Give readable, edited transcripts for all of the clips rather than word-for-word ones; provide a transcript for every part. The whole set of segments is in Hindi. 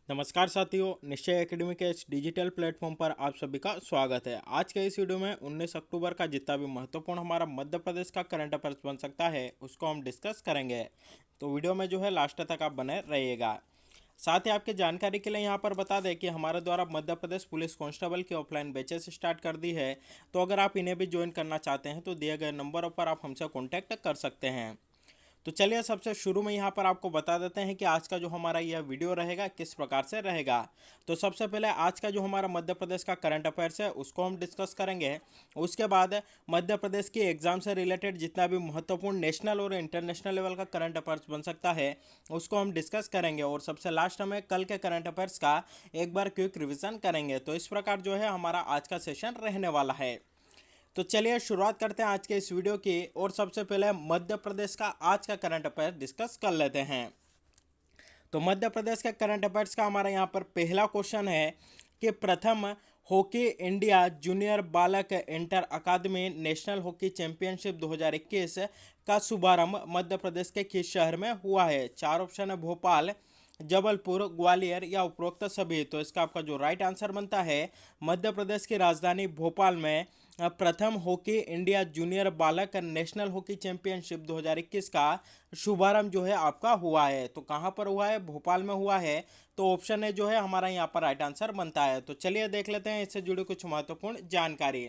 नमस्कार साथियों, निश्चय एकेडमी के इस डिजिटल प्लेटफॉर्म पर आप सभी का स्वागत है। आज के इस वीडियो में 19 अक्टूबर का जितना भी महत्वपूर्ण हमारा मध्य प्रदेश का करंट अफेयर्स बन सकता है उसको हम डिस्कस करेंगे। तो वीडियो में जो है लास्ट तक आप बने रहिएगा। साथ ही आपके जानकारी के लिए यहाँ पर बता दें कि हमारे द्वारा मध्य प्रदेश पुलिस कांस्टेबल की ऑफलाइन बैचेस स्टार्ट कर दी है। तो अगर आप इन्हें भी ज्वाइन करना चाहते हैं तो दिए गए नंबरों पर आप हमसे कॉन्टैक्ट कर सकते हैं। तो चलिए सबसे शुरू में यहाँ पर आपको बता देते हैं कि आज का जो हमारा यह वीडियो रहेगा किस प्रकार से रहेगा। तो सबसे पहले आज का जो हमारा मध्य प्रदेश का करंट अफेयर्स है उसको हम डिस्कस करेंगे। उसके बाद मध्य प्रदेश की एग्जाम से रिलेटेड जितना भी महत्वपूर्ण नेशनल और इंटरनेशनल लेवल का करंट अफेयर्स बन सकता है उसको हम डिस्कस करेंगे। और सबसे लास्ट में कल के करंट अफेयर्स का एक बार क्विक रिविजन करेंगे। तो इस प्रकार जो है हमारा आज का सेशन रहने वाला है। तो चलिए शुरुआत करते हैं आज के इस वीडियो की। और सबसे पहले मध्य प्रदेश का आज का करंट अफेयर डिस्कस कर लेते हैं। तो मध्य प्रदेश के करंट अफेयर्स का हमारा यहाँ पर पहला क्वेश्चन है कि प्रथम हॉकी इंडिया जूनियर बालक इंटर अकादमी नेशनल हॉकी चैंपियनशिप 2021 का शुभारंभ मध्य प्रदेश के किस शहर में हुआ है। चार ऑप्शन है, भोपाल, जबलपुर, ग्वालियर या उपरोक्त सभी। तो इसका आपका जो राइट आंसर बनता है मध्य प्रदेश की राजधानी भोपाल में प्रथम हॉकी इंडिया जूनियर बालक नेशनल हॉकी चैंपियनशिप 2021 का शुभारंभ जो है आपका हुआ है। तो कहाँ पर हुआ है? भोपाल में हुआ है। तो ऑप्शन है जो है हमारा यहाँ पर राइट आंसर बनता है। तो चलिए देख लेते हैं इससे जुड़ी कुछ महत्वपूर्ण जानकारी।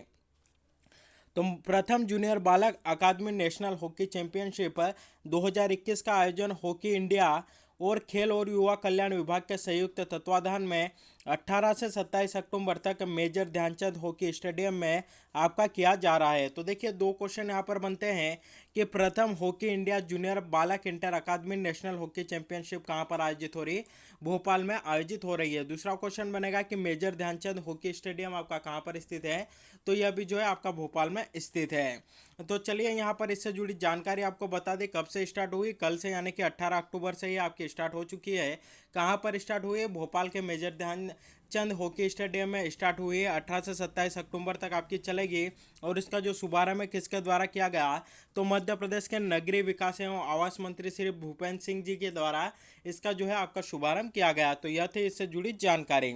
तो प्रथम जूनियर बालक अकादमी नेशनल हॉकी चैंपियनशिप 2021 का आयोजन हॉकी इंडिया और खेल और युवा कल्याण विभाग के संयुक्त तत्वाधान में 18 से 27 अक्टूबर तक मेजर ध्यानचंद हॉकी स्टेडियम में आपका किया जा रहा है। तो देखिए दो क्वेश्चन यहाँ पर बनते हैं कि प्रथम हॉकी इंडिया जूनियर बालक इंटर अकादमी नेशनल हॉकी चैंपियनशिप कहाँ पर आयोजित हो रही है? भोपाल में आयोजित हो रही है। दूसरा क्वेश्चन बनेगा कि मेजर ध्यानचंद हॉकी स्टेडियम आपका कहाँ पर स्थित है? तो यह भी जो है आपका भोपाल में स्थित है। तो चलिए यहाँ पर इससे जुड़ी जानकारी आपको बता दें कब से स्टार्ट हुई। कल से यानी कि 18 अक्टूबर से ही आपकी स्टार्ट हो चुकी है। कहाँ पर स्टार्ट हुई है? भोपाल के मेजर ध्यानचंद हॉकी स्टेडियम में स्टार्ट हुई है। 18 से 27 अक्टूबर तक आपकी चलेगी। और इसका जो शुभारंभ है किसके द्वारा किया गया? तो मध्य प्रदेश के नगरीय विकास एवं आवास मंत्री श्री भूपेंद्र सिंह जी के द्वारा इसका जो है आपका शुभारंभ किया गया। तो यह थी इससे जुड़ी जानकारी।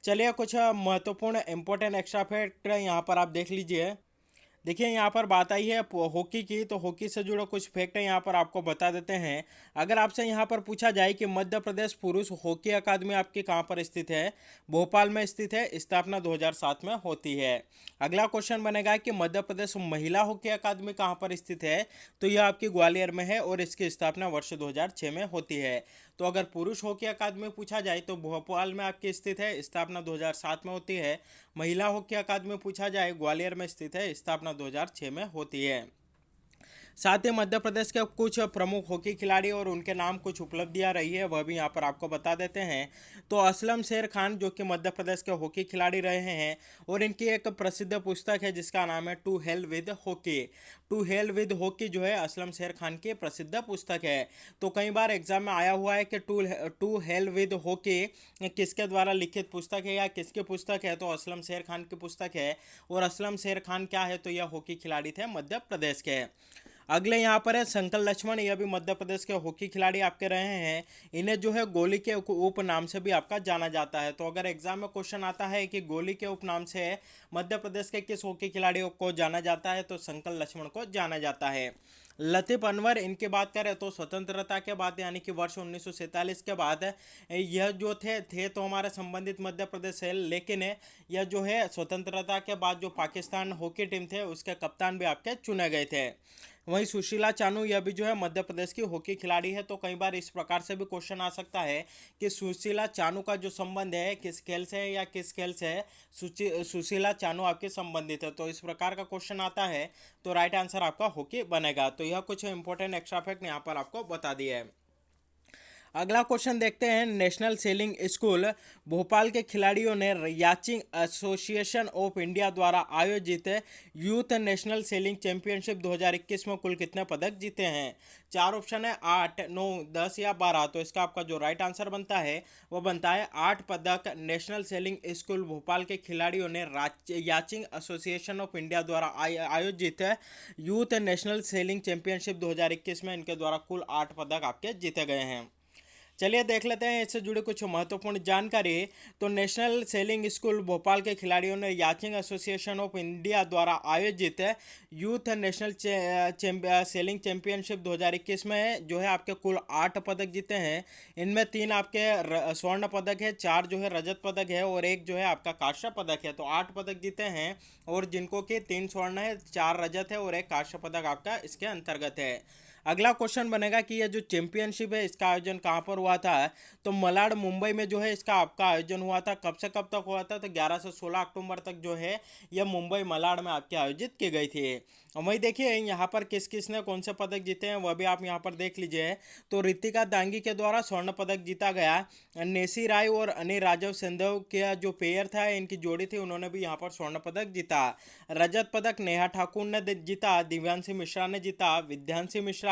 चलिए कुछ महत्वपूर्ण इंपॉर्टेंट एक्स्ट्रा फैक्ट यहाँ पर आप देख लीजिए। देखिए यहाँ पर बात आई है हॉकी की, तो हॉकी से जुड़े कुछ फैक्ट यहाँ पर आपको बता देते हैं। अगर आपसे यहाँ पर पूछा जाए कि मध्य प्रदेश पुरुष हॉकी अकादमी आपकी कहाँ पर स्थित है? भोपाल में स्थित है। स्थापना 2007 में होती है। अगला क्वेश्चन बनेगा कि मध्य प्रदेश महिला हॉकी अकादमी कहाँ पर स्थित है? तो यह आपकी ग्वालियर में है और इसकी स्थापना वर्ष 2006 में होती है। तो अगर पुरुष हॉकी अकादमी पूछा जाए तो भोपाल में आपकी स्थित है। स्थापना 2007 में होती है। महिला हॉकी अकादमी पूछा जाए ग्वालियर में स्थित है। स्थापना 2006 में होती है। साथ ही मध्य प्रदेश के कुछ प्रमुख हॉकी खिलाड़ी और उनके नाम कुछ उपलब्धियां रही है वह भी यहाँ पर आपको बता देते हैं। तो असलम शेर खान जो कि मध्य प्रदेश के हॉकी खिलाड़ी रहे हैं और इनकी एक प्रसिद्ध पुस्तक है जिसका नाम है to hell with hockey. To hell with hockey जो है असलम शेर खान की प्रसिद्ध पुस्तक है। तो कई बार एग्जाम में आया हुआ है कि टू हेल विद हॉकी किसके द्वारा लिखित पुस्तक है या किसकी पुस्तक है? तो असलम शेर खान की पुस्तक है। और असलम शेर खान क्या है? तो यह हॉकी खिलाड़ी थे मध्य प्रदेश के। अगले यहाँ पर है शंकर लक्ष्मण, यह भी मध्य प्रदेश के हॉकी खिलाड़ी आपके रहे हैं। इन्हें जो है गोली के उपनाम से भी आपका जाना जाता है। तो अगर एग्जाम में क्वेश्चन आता है कि गोली के उपनाम से मध्य प्रदेश के किस हॉकी खिलाड़ियों को जाना जाता है? तो शंकर लक्ष्मण को जाना जाता है। लतीफ अनवर इनकी बात करें तो स्वतंत्रता के बाद यानी कि वर्ष 1947 के बाद यह जो थे तो हमारे संबंधित मध्य प्रदेश से, लेकिन यह जो है स्वतंत्रता के बाद जो पाकिस्तान हॉकी टीम थे उसके कप्तान भी आपके चुने गए थे। वहीं सुशीला चानू यह भी जो है मध्य प्रदेश की हॉकी खिलाड़ी है। तो कई बार इस प्रकार से भी क्वेश्चन आ सकता है कि सुशीला चानू का जो संबंध है किस खेल से है या किस खेल से है सुशीला चानू आपके संबंधित है। तो इस प्रकार का क्वेश्चन आता है तो राइट आंसर आपका हॉकी बनेगा। तो यह कुछ इंपॉर्टेंट एक्स्ट्रा फैक्ट यहाँ पर आपको बता दिया है। अगला क्वेश्चन देखते हैं। नेशनल सेलिंग स्कूल भोपाल के खिलाड़ियों ने याचिंग एसोसिएशन ऑफ इंडिया द्वारा आयोजित यूथ नेशनल सेलिंग चैंपियनशिप 2021 में कुल कितने पदक जीते हैं? चार ऑप्शन है, 8, 9, 10 या 12। तो इसका आपका जो राइट आंसर बनता है वो बनता है 8 पदक। नेशनल सेलिंग स्कूल भोपाल के खिलाड़ियों ने याचिंग एसोसिएशन ऑफ इंडिया द्वारा आयोजित यूथ नेशनल सेलिंग चैंपियनशिप 2021 में इनके द्वारा कुल 8 पदक आपके जीते गए हैं। चलिए देख लेते हैं इससे जुड़ी कुछ महत्वपूर्ण जानकारी। तो नेशनल सेलिंग स्कूल भोपाल के खिलाड़ियों ने याचिंग एसोसिएशन ऑफ इंडिया द्वारा आयोजित यूथ नेशनल सेलिंग चैंपियनशिप 2021 में जो है आपके कुल 8 पदक जीते हैं। इनमें 3 आपके स्वर्ण पदक है, 4 जो है रजत पदक है और एक जो है आपका कांस्य पदक है। तो 8 पदक जीते हैं और जिनको कि 3 स्वर्ण है, 4 रजत है और एक कांस्य पदक आपका इसके अंतर्गत है। अगला क्वेश्चन बनेगा कि ये जो चैंपियनशिप है इसका आयोजन कहाँ पर हुआ था। तो मलाड मुंबई में जो है इसका आपका आयोजन हुआ था। कब से कब तक हुआ था, तो 11 से 16 अक्टूबर तक जो है यह मुंबई मलाड में आपके आयोजित की गई थी। और वही देखिए यहाँ पर किस किस ने कौन से पदक जीते हैं वह भी आप यहाँ पर देख लीजिए। तो रितिका दांगी के द्वारा स्वर्ण पदक जीता गया। नेसी राय और अनिल राजव सिंधव का जो पेयर था, इनकी जोड़ी थी, उन्होंने भी यहाँ पर स्वर्ण पदक जीता। रजत पदक नेहा ठाकुर ने जीता, दिव्यांशी मिश्रा ने जीता, विद्यांशी मिश्रा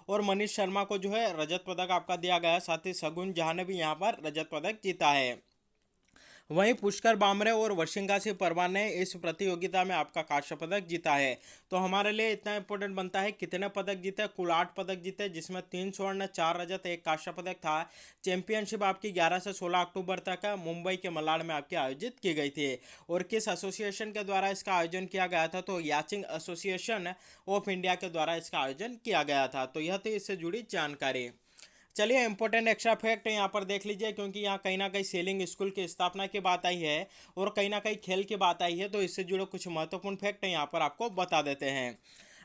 और मनीष शर्मा को जो है रजत पदक आपका दिया गया। साथ ही सगुन जहाँ ने भी यहाँ पर रजत पदक जीता है। वहीं पुष्कर बामरे और वशिंगा सिंह परमार ने इस प्रतियोगिता में आपका कांस्य पदक जीता है। तो हमारे लिए इतना इंपॉर्टेंट बनता है कितने पदक जीते, कुल 8 पदक जीते, जिसमें 3 स्वर्ण, 4 रजत, एक कांस्य पदक था। चैंपियनशिप आपकी 11 से 16 अक्टूबर तक मुंबई के मलाड में आपकी आयोजित की गई थी। और किस एसोसिएशन के द्वारा इसका आयोजन किया गया था, तो याचिंग एसोसिएशन ऑफ इंडिया के द्वारा इसका आयोजन किया गया था। तो यह थी इससे जुड़ी जानकारी। चलिए इंपॉर्टेंट एक्स्ट्रा फैक्ट यहाँ पर देख लीजिए, क्योंकि यहाँ कहीं ना कहीं सेलिंग स्कूल की स्थापना की बात आई है और कहीं ना कहीं खेल की बात आई है। तो इससे जुड़े कुछ महत्वपूर्ण फैक्ट यहाँ पर आपको बता देते हैं।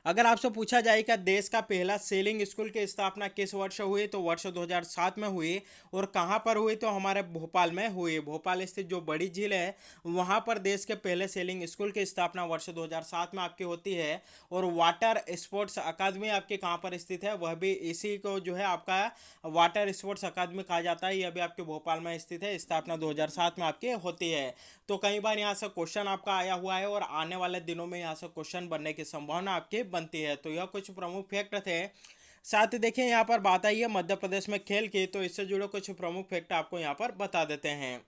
अगर आपसे पूछा जाए कि देश का पहला सेलिंग स्कूल की स्थापना किस वर्ष हुई, तो वर्ष 2007 में हुई। और कहाँ पर हुई, तो हमारे भोपाल में हुई। भोपाल स्थित जो बड़ी झील है वहाँ पर देश के पहले सेलिंग स्कूल की स्थापना वर्ष 2007 में आपकी होती है। और वाटर स्पोर्ट्स अकादमी आपके कहाँ पर स्थित है, वह भी इसी को जो है आपका वाटर स्पोर्ट्स अकादमी कहा जाता है। यह भी आपके भोपाल में स्थित है। स्थापना 2007 में आपकी होती है। तो कई बार यहाँ से क्वेश्चन आपका आया हुआ है और आने वाले दिनों में यहाँ से क्वेश्चन बनने की संभावना आपकी बनती है। तो यह कुछ प्रमुख फैक्ट थे। साथ ही देखिए यहाँ पर बात आई है मध्य प्रदेश में खेल की, तो इससे जुड़े कुछ प्रमुख फैक्ट आपको यहाँ पर बता देते हैं।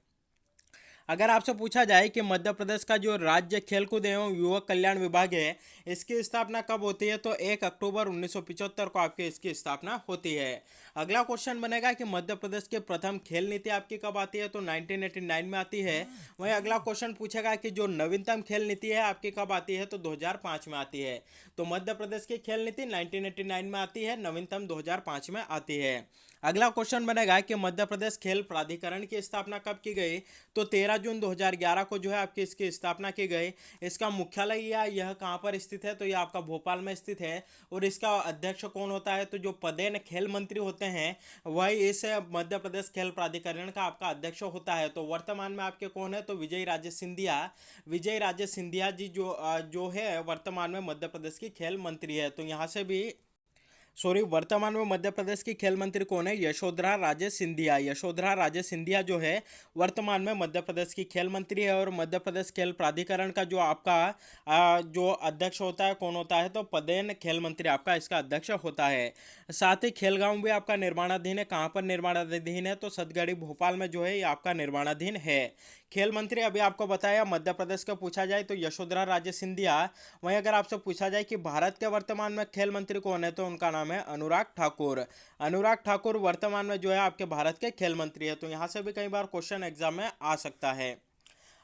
अगर आपसे पूछा जाए कि मध्य प्रदेश का जो राज्य खेलकूद एवं युवक कल्याण विभाग है इसकी स्थापना कब होती है, तो 1 अक्टूबर 1975 को आपकी इसकी स्थापना होती है। अगला क्वेश्चन बनेगा कि मध्य प्रदेश की प्रथम खेल नीति आपकी कब आती है, तो 1989 में आती है। वहीं अगला क्वेश्चन पूछेगा कि जो नवीनतम खेल नीति है आपकी कब आती है, तो 2005 में आती है। तो मध्य प्रदेश की खेल नीति 1989 में आती है, नवीनतम 2005 में आती है। अगला क्वेश्चन बनेगा कि मध्य प्रदेश खेल प्राधिकरण की स्थापना कब की गई, तो 13 जून 2011 को जो है आपकी इसकी स्थापना की गई। इसका मुख्यालय यह कहाँ पर स्थित है, तो यह आपका भोपाल में स्थित है। और इसका अध्यक्ष कौन होता है, तो जो पदेन खेल मंत्री होते हैं वही इस मध्य प्रदेश खेल प्राधिकरण का आपका अध्यक्ष होता है। तो वर्तमान में आपके कौन है, तो विजय राजे सिंधिया। विजय राजे सिंधिया जी जो है वर्तमान में मध्य प्रदेश की खेल मंत्री है। तो यहाँ से भी सॉरी, वर्तमान में मध्य प्रदेश की खेल मंत्री कौन है, यशोधरा राजे सिंधिया। यशोधरा राजे सिंधिया जो है वर्तमान में मध्य प्रदेश की खेल मंत्री है। और मध्य प्रदेश खेल प्राधिकरण का जो आपका जो अध्यक्ष होता है कौन होता है, तो पदेन खेल मंत्री आपका इसका अध्यक्ष होता है। साथ ही खेल गांव भी आपका निर्माणाधीन है। कहाँ पर निर्माणाधीन है, तो सतगढ़ी भोपाल में जो है ये आपका निर्माणाधीन है। खेल मंत्री अभी आपको बताया मध्य प्रदेश का पूछा जाए तो यशोधरा राजे सिंधिया। वहीं अगर आपसे पूछा जाए कि भारत के वर्तमान में खेल मंत्री कौन है, तो उनका नाम है अनुराग ठाकुर। अनुराग ठाकुर वर्तमान में जो है आपके भारत के खेल मंत्री है। तो यहाँ से भी कई बार क्वेश्चन एग्जाम में आ सकता है।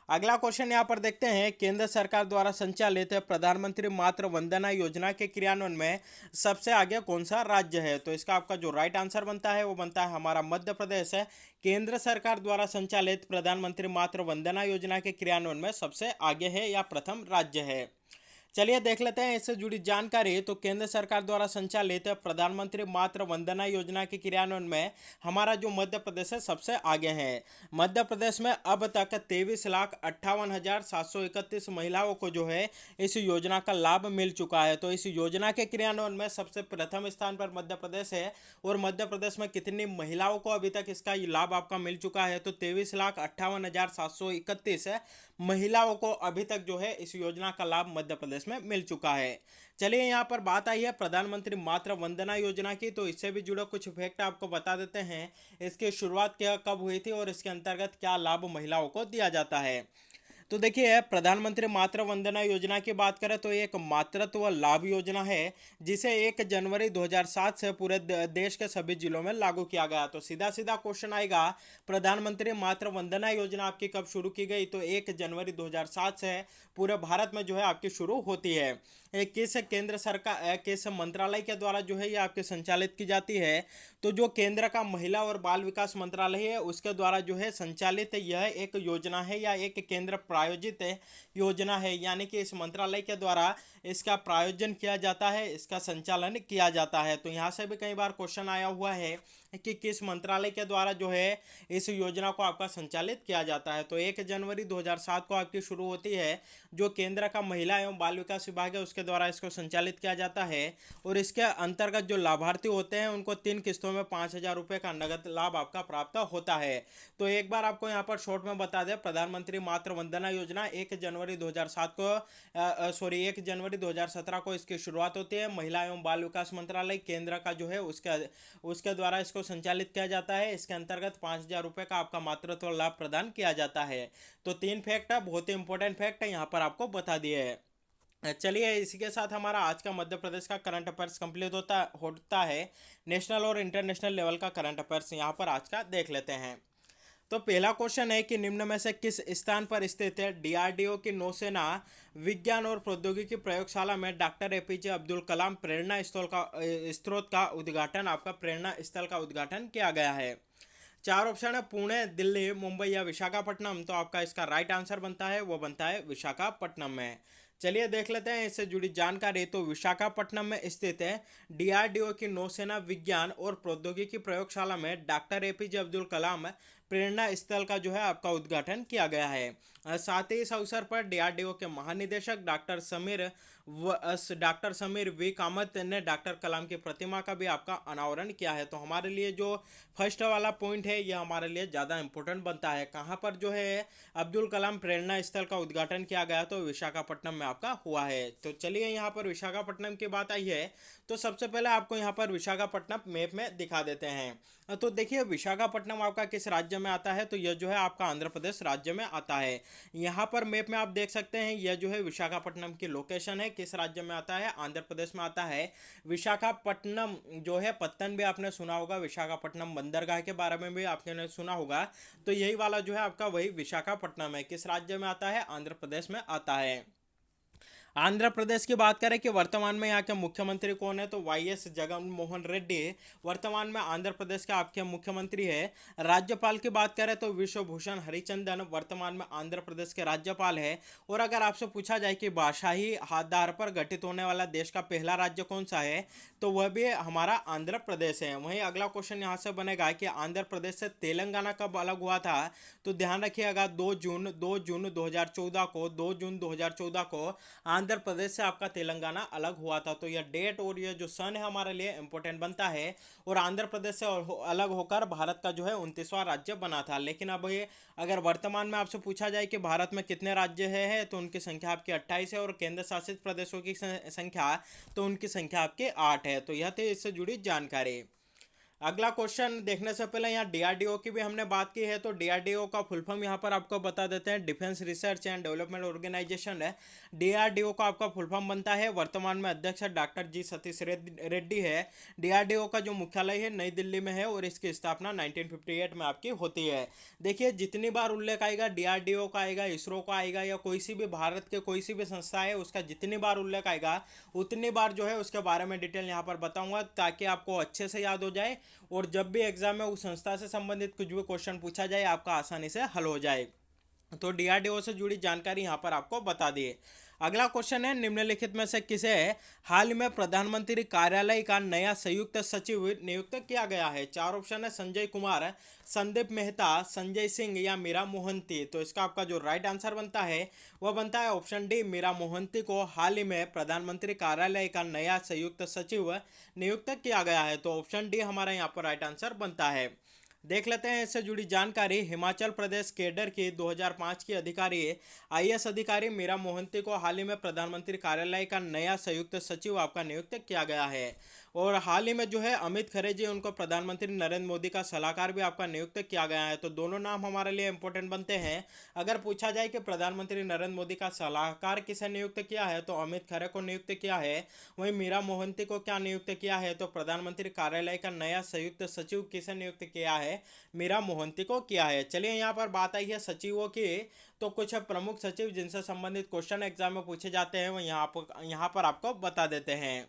अगला क्वेश्चन यहाँ पर देखते हैं, केंद्र सरकार द्वारा संचालित प्रधानमंत्री मातृ वंदना योजना के क्रियान्वयन में सबसे आगे कौन सा राज्य है, तो इसका आपका जो राइट आंसर बनता है वो बनता है हमारा मध्य प्रदेश है। केंद्र सरकार द्वारा संचालित प्रधानमंत्री मातृ वंदना योजना के क्रियान्वयन में सबसे आगे है या प्रथम राज्य है। चलिए देख लेते हैं इससे जुड़ी जानकारी। तो केंद्र सरकार द्वारा संचालित प्रधानमंत्री मातृ वंदना योजना के क्रियान्वयन में हमारा जो मध्य प्रदेश है सबसे आगे है। मध्य प्रदेश में अब तक 23,58,731 महिलाओं को जो है इस योजना का लाभ मिल चुका है। तो इस योजना के क्रियान्वयन में सबसे प्रथम स्थान पर मध्य प्रदेश है। और मध्य प्रदेश में कितनी महिलाओं को अभी तक इसका लाभ आपका मिल चुका है, तो 23,58,731 महिलाओं को अभी तक जो है इस योजना का लाभ मध्य प्रदेश में मिल चुका है। चलिए यहाँ पर बात आई है प्रधानमंत्री मातृ वंदना योजना की, तो इससे भी जुड़े कुछ फैक्ट आपको बता देते हैं। इसकी शुरुआत क्या कब हुई थी और इसके अंतर्गत क्या लाभ महिलाओं को दिया जाता है। तो देखिए, प्रधानमंत्री मातृ वंदना योजना की बात करें तो ये एक मातृत्व लाभ योजना है जिसे 1 जनवरी 2007 से पूरे देश के सभी जिलों में लागू किया गया। तो सीधा सीधा क्वेश्चन आएगा, प्रधानमंत्री मातृ वंदना योजना आपकी कब शुरू की गई? तो 1 जनवरी 2007 से पूरे भारत में जो है आपकी शुरू होती है। ये किस केंद्र सरकार किस मंत्रालय के द्वारा जो है ये आपके संचालित की जाती है? तो जो केंद्र का महिला और बाल विकास मंत्रालय है उसके द्वारा जो है संचालित यह एक योजना है या एक केंद्र प्रायोजित योजना है, यानी कि इस मंत्रालय के द्वारा इसका प्रायोजन किया जाता है, इसका संचालन किया जाता है। तो यहाँ से भी कई बार क्वेश्चन आया हुआ है कि किस मंत्रालय के द्वारा जो है इस योजना को आपका संचालित किया जाता है। तो 1 जनवरी 2007 को आपकी शुरू होती है। जो केंद्र का महिला एवं बाल विकास विभाग है उसके द्वारा इसको संचालित किया जाता है और इसके अंतर्गत जो लाभार्थी होते हैं उनको 3 किस्तों में 5,000 रुपये का नगद लाभ आपका प्राप्त होता है। तो एक बार आपको यहाँ पर शॉर्ट में बता दें, प्रधानमंत्री मातृ वंदना योजना 1 जनवरी 2007 को 1 जनवरी 2017 को इसकी शुरुआत होती है। महिला एवं बाल विकास मंत्रालय केंद्र का जो है उसके द्वारा इसको संचालित किया जाता है। इसके अंतर्गत 5,000 रुपये का आपका मातृत्व लाभ प्रदान किया जाता है। तो 3 फैक्ट है, बहुत ही इंपॉर्टेंट फैक्ट है, यहाँ पर आपको बता दिए है। चलिए, इसी के साथ हमारा आज का मध्य प्रदेश का करंट अफेयर्स कंप्लीट होता है। नेशनल और इंटरनेशनल लेवल का करंट अफेयर्स यहाँ पर आज का देख लेते हैं। तो पहला क्वेश्चन है कि निम्न में से किस स्थान पर स्थित है डीआरडीओ की नौसेना विज्ञान और प्रौद्योगिकी प्रयोगशाला में डॉक्टर एपीजे अब्दुल कलाम प्रेरणा स्त्रोत का उद्घाटन प्रेरणा स्थल का उद्घाटन किया गया है? 4 ऑप्शन है, पुणे, दिल्ली, मुंबई या विशाखापट्टनम। तो आपका इसका राइट आंसर बनता है वो बनता है विशाखापट्टनम में। चलिए देख लेते हैं इससे जुड़ी जानकारी। तो विशाखापट्टनम में स्थित है डीआरडीओ की नौसेना विज्ञान और प्रौद्योगिकी प्रयोगशाला में डॉक्टर एपीजे अब्दुल कलाम प्रेरणा स्थल का जो है आपका उद्घाटन किया गया है। साथ ही इस अवसर पर डीआरडीओ के महानिदेशक डॉक्टर समीर वी कामत ने डॉक्टर कलाम की प्रतिमा का भी आपका अनावरण किया है। तो हमारे लिए जो फर्स्ट वाला पॉइंट है यह हमारे लिए ज़्यादा इंपॉर्टेंट बनता है। कहाँ पर जो है अब्दुल कलाम प्रेरणा स्थल का उद्घाटन किया गया? तो विशाखापट्टनम में आपका हुआ है। तो चलिए, यहाँ पर विशाखापट्टनम की बात आई है तो सबसे पहले आपको यहाँ पर विशाखापट्टनम मैप में दिखा देते हैं। तो देखिए, विशाखापट्टनम आपका किस राज्य में आता है? तो यह जो है आपका आंध्र प्रदेश राज्य में आता है। यहाँ पर मैप में आप देख सकते हैं यह जो है विशाखापट्टनम की लोकेशन है, किस राज्य में आता है? आंध्र प्रदेश में आता है। विशाखापट्टनम जो है पत्तन भी आपने सुना होगा, विशाखापट्टनम बंदरगाह के बारे में भी आपने सुना होगा। तो यही वाला जो है आपका वही विशाखापट्टनम है। किस राज्य में आता है? आंध्र प्रदेश में आता है। आंध्र प्रदेश की बात करें कि वर्तमान में यहाँ के मुख्यमंत्री कौन है? तो वाईएस जगनमोहन रेड्डी वर्तमान में आंध्र प्रदेश के आपके मुख्यमंत्री है। राज्यपाल की बात करें तो विश्वभूषण हरिचंदन वर्तमान में आंध्र प्रदेश के राज्यपाल है। और अगर आपसे पूछा जाए कि भाषाई आधार पर गठित होने वाला देश का पहला राज्य कौन सा है? तो वह भी हमारा आंध्र प्रदेश है। वहीं अगला क्वेश्चन यहाँ से बनेगा कि आंध्र प्रदेश से तेलंगाना कब अलग हुआ था? तो ध्यान रखिएगा 2 जून 2014 को 2 जून 2014 को आंध्र प्रदेश से आपका तेलंगाना अलग हुआ था। तो यह डेट और यह जो सन है हमारे लिए इंपॉर्टेंट बनता है। और आंध्र प्रदेश से अलग होकर भारत का जो है 29वां राज्य बना था। लेकिन अब ये अगर वर्तमान में आपसे पूछा जाए कि भारत में कितने राज्य है तो उनकी संख्या आपकी 28 है और केंद्र शासित प्रदेशों की संख्या तो उनकी संख्या आपकी 8 है। तो यह थी इससे जुड़ी जानकारी। अगला क्वेश्चन देखने से पहले यहाँ डीआरडीओ की भी हमने बात की है। तो डीआरडीओ का फुल फॉर्म यहाँ पर आपको बता देते हैं, defence research and development organisation है। डीआरडीओ का आपका फुल फॉर्म बनता है। वर्तमान में अध्यक्ष डॉक्टर जी सतीश रेड्डी है। डीआरडीओ का जो मुख्यालय है नई दिल्ली में है और इसकी स्थापना 1958 में आपकी होती है। देखिए, जितनी बार उल्लेख आएगा डीआरडीओ का आएगा, इसरो का आएगा या कोई सी भी भारत के कोई सी भी संस्था है उसका जितनी बार उल्लेख आएगा उतनी बार जो है उसके बारे में डिटेल यहाँ पर बताऊंगा ताकि आपको अच्छे से याद हो जाए और जब भी एग्जाम में उस संस्था से संबंधित कुछ भी क्वेश्चन पूछा जाए आपका आसानी से हल हो जाए। तो डीआरडीओ से जुड़ी जानकारी यहाँ पर आपको बता दिए। अगला क्वेश्चन है, निम्नलिखित में से किसे हाल में प्रधानमंत्री कार्यालय का नया संयुक्त सचिव नियुक्त किया गया है? 4 ऑप्शन है, संजय कुमार, संदीप मेहता, संजय सिंह या मीरा मोहंती। तो इसका आपका जो राइट आंसर बनता है वह बनता है ऑप्शन डी, मीरा मोहंती को हाल ही में प्रधानमंत्री कार्यालय का नया संयुक्त सचिव नियुक्त किया गया है। तो ऑप्शन डी हमारा यहाँ पर राइट आंसर बनता है। देख लेते हैं इससे जुड़ी जानकारी। हिमाचल प्रदेश कैडर की 2005 की अधिकारी आईएएस अधिकारी मीरा मोहंती को हाल ही में प्रधानमंत्री कार्यालय का नया संयुक्त सचिव आपका नियुक्त किया गया है। और हाल ही में जो है अमित खरे जी उनको प्रधानमंत्री नरेंद्र मोदी का सलाहकार भी आपका नियुक्त किया गया है। तो दोनों नाम हमारे लिए इंपॉर्टेंट बनते हैं। अगर पूछा जाए कि प्रधानमंत्री नरेंद्र मोदी का सलाहकार किसे नियुक्त किया है, तो अमित खरे को नियुक्त किया है। वहीं मीरा मोहंती को क्या नियुक्त किया है, तो प्रधानमंत्री कार्यालय का नया संयुक्त सचिव किसे नियुक्त किया है, मीरा मोहंती को किया है। चलिए यहाँ पर बात आई है सचिवों की। तो कुछ प्रमुख सचिव जिनसे संबंधित क्वेश्चन एग्जाम में पूछे जाते हैं वो यहाँ पर आपको बता देते हैं।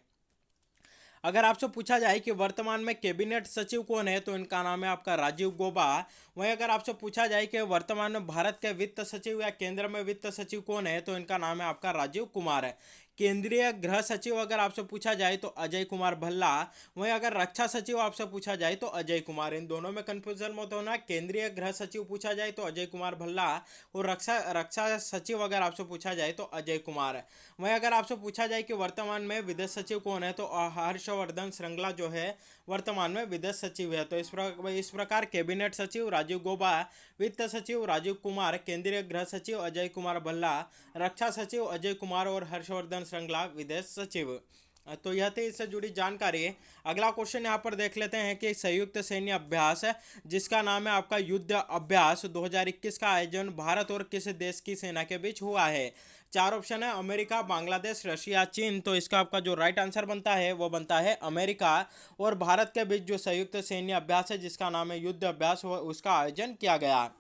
अगर आपसे पूछा जाए कि वर्तमान में कैबिनेट सचिव कौन है, तो इनका नाम है आपका राजीव गौबा। वहीं अगर आपसे पूछा जाए कि वर्तमान में भारत के वित्त सचिव या केंद्र में वित्त सचिव कौन है, तो इनका नाम है आपका राजीव कुमार है। केंद्रीय गृह सचिव अगर आपसे पूछा जाए तो अजय कुमार भल्ला। वहीं अगर रक्षा सचिव आपसे पूछा जाए तो अजय कुमार। इन दोनों में कंफ्यूजन मत होना, केंद्रीय गृह सचिव पूछा जाए तो अजय कुमार भल्ला, और रक्षा रक्षा सचिव अगर आपसे पूछा जाए तो अजय कुमार। वहीं अगर आपसे पूछा जाए कि वर्तमान में विदेश सचिव कौन है, तो हर्षवर्धन श्रृंगला जो है वर्तमान में विदेश सचिव है। तो इस प्रकार कैबिनेट सचिव राजीव गौबा, वित्त सचिव राजीव कुमार, केंद्रीय गृह सचिव अजय कुमार भल्ला, रक्षा सचिव अजय कुमार और हर्षवर्धन श्रृंगला विदेश सचिव। तो यह थी इससे जुड़ी जानकारी। अगला क्वेश्चन यहाँ पर देख लेते हैं कि संयुक्त सैन्य अभ्यास जिसका नाम है आपका युद्ध अभ्यास 2021 का आयोजन भारत और किस देश की सेना के बीच हुआ है। चार ऑप्शन है, अमेरिका, बांग्लादेश, रशिया, चीन। तो इसका आपका जो राइट आंसर बनता है वो बनता है अमेरिका और भारत के बीच जो संयुक्त सैन्य अभ्यास है जिसका नाम है युद्ध अभ्यास, उसका आयोजन किया गया।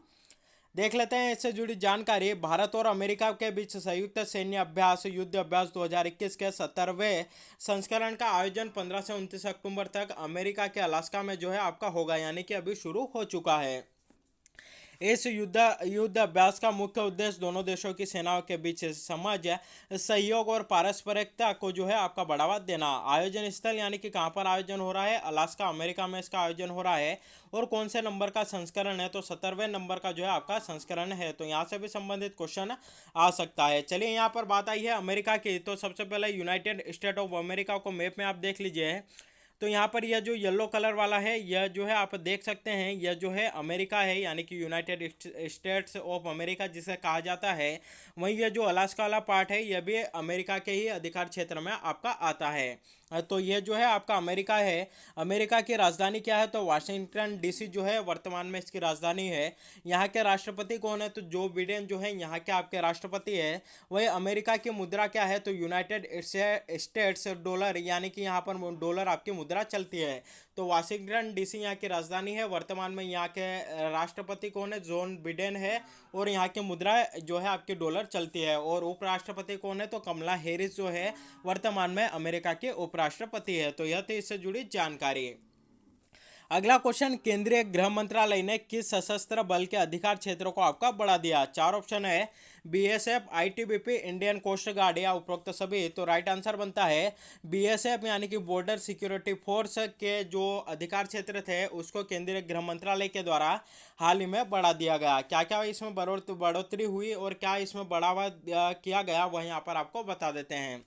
देख लेते हैं इससे जुड़ी जानकारी। भारत और अमेरिका के बीच संयुक्त सैन्य अभ्यास युद्ध अभ्यास 2021 के 70वें संस्करण का आयोजन 15 से 29 अक्टूबर तक अमेरिका के अलास्का में जो है आपका होगा, यानी कि अभी शुरू हो चुका है। इस युद्ध अभ्यास का मुख्य उद्देश्य दोनों देशों की सेनाओं के बीच समझ, सहयोग और पारस्परिकता को जो है आपका बढ़ावा देना। आयोजन स्थल यानी कि कहाँ पर आयोजन हो रहा है, अलास्का अमेरिका में इसका आयोजन हो रहा है। और कौन से नंबर का संस्करण है, तो 70वें नंबर का जो है आपका संस्करण है। तो यहाँ से भी संबंधित क्वेश्चन आ सकता है। चलिए यहाँ पर बात आई है अमेरिका की। तो सबसे पहले यूनाइटेड स्टेट ऑफ अमेरिका को मैप में आप देख लीजिए। तो यहाँ पर यह जो येलो कलर वाला है यह जो है आप देख सकते हैं, यह जो है अमेरिका है, यानी कि यूनाइटेड स्टेट्स ऑफ अमेरिका जिसे कहा जाता है। वहीं यह जो अलास्का वाला पार्ट है यह भी अमेरिका के ही अधिकार क्षेत्र में आपका आता है। तो यह जो है आपका अमेरिका है। अमेरिका की राजधानी क्या है, तो वाशिंगटन डीसी जो है वर्तमान में इसकी राजधानी है। यहाँ के राष्ट्रपति कौन है, तो जो बिडेन जो है यहाँ के आपके राष्ट्रपति है। वही अमेरिका की मुद्रा क्या है, तो यूनाइटेड स्टेट्स डॉलर, यानी कि यहाँ पर डॉलर आपकी मुद्रा चलती है। तो वाशिंगटन डीसी यहाँ की राजधानी है। वर्तमान में यहाँ के राष्ट्रपति कौन है, जोन बिडेन है। और यहाँ की मुद्रा जो है आपकी डॉलर चलती है। और उपराष्ट्रपति कौन है, तो कमला हैरिस जो है वर्तमान में अमेरिका के उपराष्ट्रपति है। तो यह थी इससे जुड़ी जानकारी। अगला क्वेश्चन, केंद्रीय गृह मंत्रालय ने किस सशस्त्र बल के अधिकार क्षेत्रों को आपका बढ़ा दिया। चार ऑप्शन है, BSF, ITBP, Indian coast guard या उपरोक्त सभी। तो राइट आंसर बनता है बीएसएफ, यानी कि बॉर्डर सिक्योरिटी फोर्स के जो अधिकार क्षेत्र थे उसको केंद्रीय गृह मंत्रालय के द्वारा हाल ही में बढ़ा दिया गया। क्या क्या इसमें बढ़ोतरी हुई और क्या इसमें बढ़ावा किया गया वह यहाँ पर आपको बता देते हैं।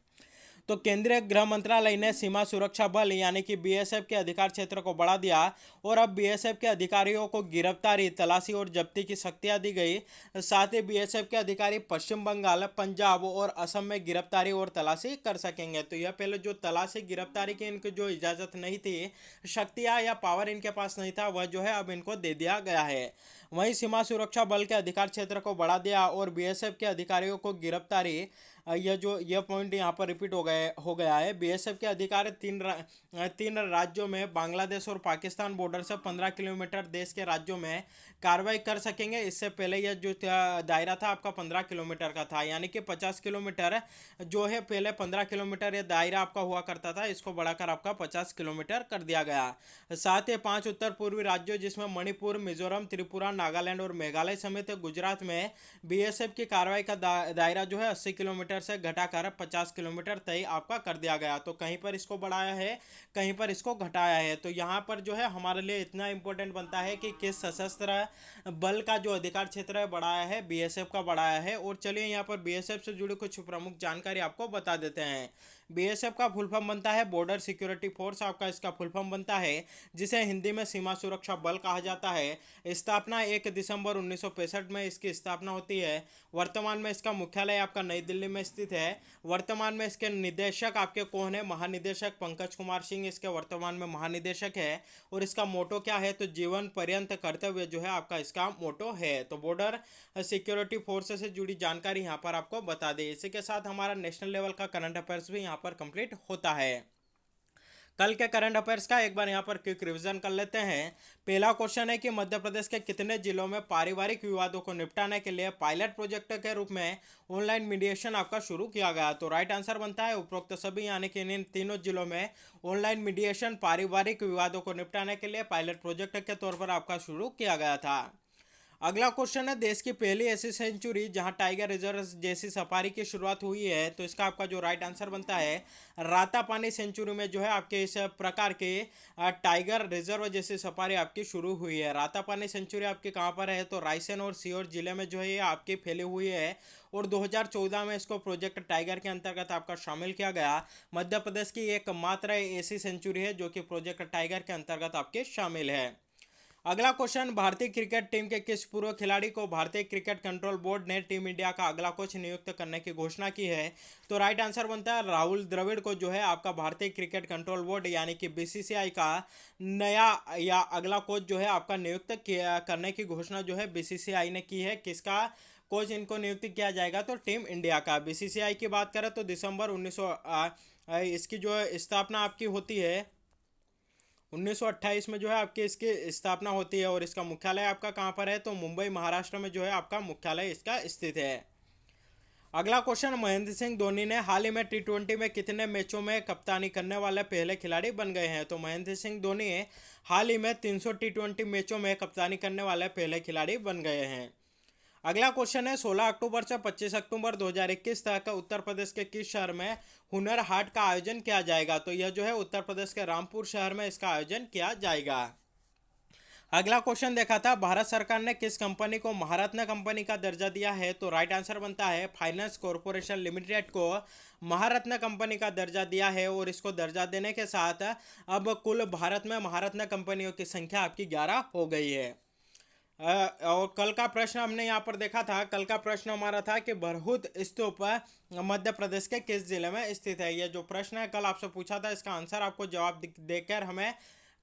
तो केंद्रीय गृह मंत्रालय ने सीमा सुरक्षा बल यानी कि बीएसएफ के अधिकार क्षेत्र को बढ़ा दिया और अब बीएसएफ के अधिकारियों को गिरफ्तारी, तलाशी और जब्ती की शक्तियां दी गई। साथ ही बीएसएफ के अधिकारी पश्चिम बंगाल, पंजाब और असम में गिरफ्तारी और तलाशी कर सकेंगे। तो यह पहले जो तलाशी गिरफ्तारी की इनकी जो इजाज़त नहीं थी, शक्तियाँ या पावर इनके पास नहीं था, वह जो है अब इनको दे दिया गया है। वहीं सीमा सुरक्षा बल के अधिकार क्षेत्र को बढ़ा दिया और बीएसएफ के अधिकारियों को गिरफ्तारी, यह पॉइंट यहाँ पर रिपीट हो गया है। बीएसएफ के अधिकारी तीन राज्यों में बांग्लादेश और पाकिस्तान बॉर्डर से 15 किलोमीटर देश के राज्यों में कार्रवाई कर सकेंगे। इससे पहले यह जो दायरा था आपका 15 किलोमीटर का था, यानी कि 50 किलोमीटर जो है, पहले 15 किलोमीटर यह दायरा आपका हुआ करता था, इसको बढ़ाकर आपका 50 किलोमीटर कर दिया गया। साथ ही 5 उत्तर पूर्वी राज्यों जिसमें मणिपुर, मिजोरम, त्रिपुरा, नागालैंड और मेघालय समेत गुजरात में बीएसएफ की कार्रवाई का दायरा जो है 80 किलोमीटर से घटाकर 50 किलोमीटर तय आपका कर दिया गया। तो कहीं पर इसको बढ़ाया है, कहीं पर इसको घटाया है। तो यहाँ पर जो है हमारे लिए इतना इंपॉर्टेंट बनता है कि किस सशस्त्र बल का जो अधिकार क्षेत्र है बढ़ाया है, बीएसएफ का बढ़ाया है। और चलिए यहाँ पर बीएसएफ से जुड़ी कुछ प्रमुख जानकारी आपको बता देते हैं। बीएसएफ का फुल फॉर्म बनता है बॉर्डर सिक्योरिटी फोर्स, आपका इसका फुल फॉर्म बनता है, जिसे हिंदी में सीमा सुरक्षा बल कहा जाता है। स्थापना 1 दिसंबर 1965 में इसकी स्थापना होती है। वर्तमान में इसका मुख्यालय आपका नई दिल्ली में स्थित है। वर्तमान में इसके निदेशक आपके कौन है? महानिदेशक पंकज कुमार सिंह इसके वर्तमान में महानिदेशक है। और इसका मोटो क्या है? तो जीवन पर्यंत कर्तव्य जो है आपका इसका मोटो है। तो बॉर्डर सिक्योरिटी फोर्स से जुड़ी जानकारी यहाँ पर आपको बता दें। इसी के साथ हमारा नेशनल लेवल का करंट अफेयर्स भी यहाँ पर कंप्लीट होता है। कल के करंट अफेयर्स का एक बार यहाँ पर क्विक रिवीजन कर लेते हैं। पहला क्वेश्चन है कि मध्य प्रदेश के कितने जिलों में पारिवारिक विवादों को निपटाने के लिए पायलट प्रोजेक्ट के रूप में ऑनलाइन मीडिएशन आपका शुरू किया गया? तो राइट आंसर बनता है उपरोक्त सभी, यानी कि इन तीनों जिलों में ऑनलाइन मीडिएशन पारिवारिक विवादों को निपटाने के लिए पायलट प्रोजेक्ट के तौर पर आपका शुरू किया गया था। अगला क्वेश्चन है, देश की पहली ऐसी सेंचुरी जहां टाइगर रिजर्व जैसी सफारी की शुरुआत हुई है? तो इसका आपका जो राइट आंसर बनता है रातापानी सेंचुरी में जो है आपके इस प्रकार के टाइगर रिजर्व जैसी सफारी आपकी शुरू हुई है। रातापानी सेंचुरी आपकी कहाँ पर है? तो रायसेन और सीहोर जिले में जो है ये आपकी फैली हुई है। और 2014 में इसको प्रोजेक्ट टाइगर के अंतर्गत आपका शामिल किया गया। मध्य प्रदेश की एकमात्र ऐसी सेंचुरी है जो कि प्रोजेक्ट टाइगर के अंतर्गत आपके शामिल है। अगला क्वेश्चन, भारतीय क्रिकेट टीम के किस पूर्व खिलाड़ी को भारतीय क्रिकेट कंट्रोल बोर्ड ने टीम इंडिया का अगला कोच नियुक्त करने की घोषणा की है? तो राइट आंसर बनता है राहुल द्रविड़ को जो है आपका भारतीय क्रिकेट कंट्रोल बोर्ड यानी कि बीसीसीआई का नया या अगला कोच जो है आपका नियुक्त करने की घोषणा जो है बीसीसीआई ने की है। किसका कोच इनको नियुक्त किया जाएगा? तो टीम इंडिया का। बीसीसीआई की बात करें तो दिसंबर इसकी जो स्थापना आपकी होती है 1928 में जो है आपकी इसकी स्थापना होती है। और इसका मुख्यालय आपका कहाँ पर है? तो मुंबई महाराष्ट्र में जो है आपका मुख्यालय इसका स्थित है। अगला क्वेश्चन, महेंद्र सिंह धोनी ने हाल ही में टी20 में कितने मैचों में कप्तानी करने वाले पहले खिलाड़ी बन गए हैं? तो महेंद्र सिंह धोनी हाल ही में 300 टी20 मैचों में कप्तानी करने वाले पहले खिलाड़ी बन गए हैं। अगला क्वेश्चन है, 16 अक्टूबर से 25 अक्टूबर 2021 तक उत्तर प्रदेश के किस शहर में हुनर हाट का आयोजन किया जाएगा? तो यह जो है उत्तर प्रदेश के रामपुर शहर में इसका आयोजन किया जाएगा। अगला क्वेश्चन देखा था, भारत सरकार ने किस कंपनी को महारत्न कंपनी का दर्जा दिया है? तो राइट आंसर बनता है फाइनेंस कॉरपोरेशन लिमिटेड को महारत्न कंपनी का दर्जा दिया है। और इसको दर्जा देने के साथ अब कुल भारत में महारत्न कंपनियों की संख्या आपकी 11 हो गई है। और कल का प्रश्न हमने यहाँ पर देखा था। कल का प्रश्न हमारा था कि बरहुत स्तूप मध्य प्रदेश के किस जिले में स्थित है? ये जो प्रश्न है कल आपसे पूछा था, इसका आंसर आपको जवाब देकर हमें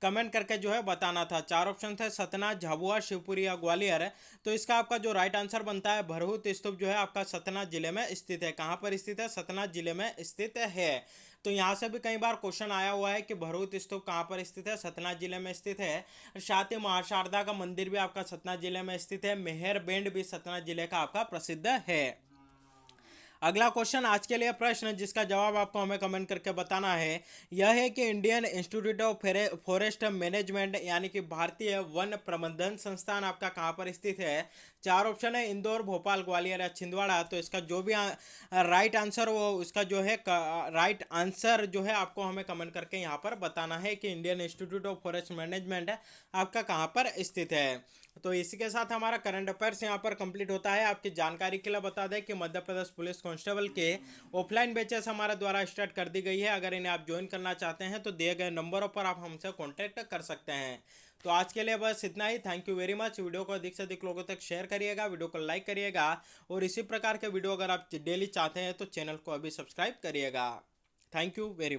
कमेंट करके जो है बताना था। 4 ऑप्शन थे, सतना, झाबुआ, शिवपुरी या ग्वालियर। तो इसका आपका जो राइट आंसर बनता है बरहुत स्तूप जो है आपका सतना जिले में स्थित है। कहाँ पर स्थित है? सतना जिले में स्थित है। तो यहाँ से भी कई बार क्वेश्चन आया हुआ है कि भरूच स्तूप कहाँ पर स्थित है? सतना जिले में स्थित है। साथ ही मां शारदा का मंदिर भी आपका सतना जिले में स्थित है। मेहर बैंड भी सतना जिले का आपका प्रसिद्ध है। अगला क्वेश्चन आज के लिए प्रश्न जिसका जवाब आपको हमें कमेंट करके बताना है, यह है कि Indian institute of forest management यानी कि भारतीय वन प्रबंधन संस्थान आपका कहाँ पर स्थित है? 4 ऑप्शन है, इंदौर, भोपाल, ग्वालियर या छिंदवाड़ा। तो इसका जो भी राइट आंसर वो उसका जो है राइट आंसर जो है आपको हमें कमेंट करके यहाँ पर बताना है कि Indian institute of forest management आपका कहाँ पर स्थित है। तो इसी के साथ हमारा करंट अफेयर्स यहाँ पर कंप्लीट होता है। आपकी जानकारी के लिए बता दें कि मध्य प्रदेश पुलिस कांस्टेबल के ऑफलाइन बैचेस हमारे द्वारा स्टार्ट कर दी गई है। अगर इन्हें आप ज्वाइन करना चाहते हैं तो दिए गए नंबरों पर आप हमसे कॉन्टैक्ट कर सकते हैं। तो आज के लिए बस इतना ही। Thank you very much. Video को अधिक से अधिक लोगों तक शेयर करिएगा, वीडियो को लाइक करिएगा और इसी प्रकार के वीडियो अगर आप डेली चाहते हैं तो चैनल को अभी सब्सक्राइब करिएगा। Thank you very much.